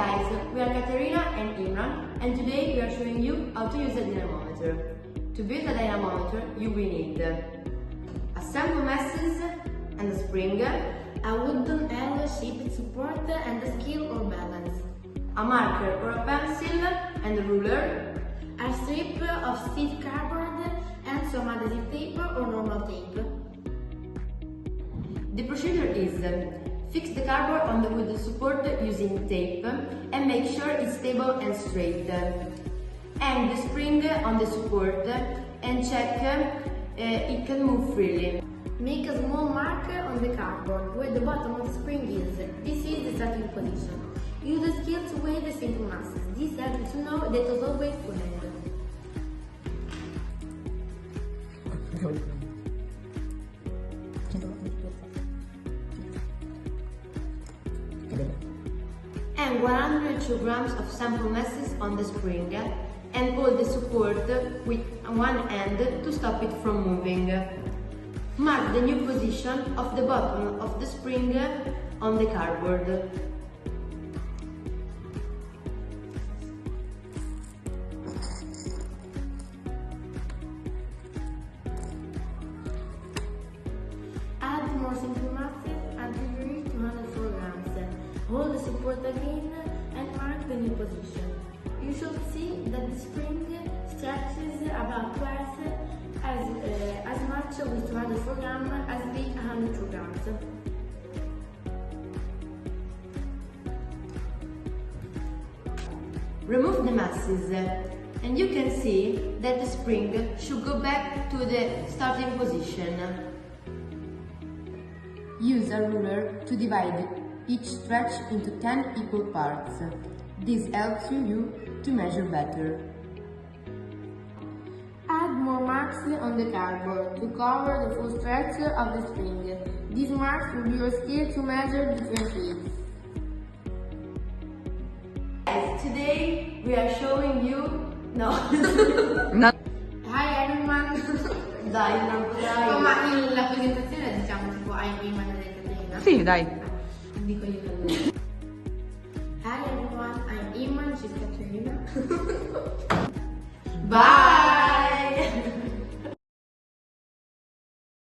guys, we are Caterina and Imran, and today we are showing you how to use a dynamometer. To build a dynamometer, you will need a sample masses and a spring, a wooden L-shaped support and a scale or balance, a marker or a pencil and a ruler, a strip of stiff cardboard and some adhesive tape or normal tape. The procedure is fix the cardboard on the wooden support using tape and make sure it's stable and straight. Hang the spring on the support and check it can move freely. Make a small mark on the cardboard where the bottom of the spring is. This is the starting position. Use the scale to weigh the simple masses. This helps to know the total weight to end. And 102 grams of sample masses on the spring and hold the support with one end to stop it from moving. Mark the new position of the bottom of the spring on the cardboard. Add more simple masses until you reach 204 grams. Hold the support again and mark the new position. You should see that the spring stretches about twice as much with 204 grams as the 102 grams. Remove the masses and you can see that the spring should go back to the starting position. Use a ruler to divide each stretch into 10 equal parts. This helps you to measure better. Add more marks on the cardboard to cover the full stretch of the spring. These marks will be your scale to measure different weights. Today we are showing you... No. Hi everyone! Dai, non potrai. No, ma la presentazione diciamo tipo I'm Iman e Caterina. Sì, dai. Dico io da lui. Hi everyone, I'm Iman, she's Caterina. Bye!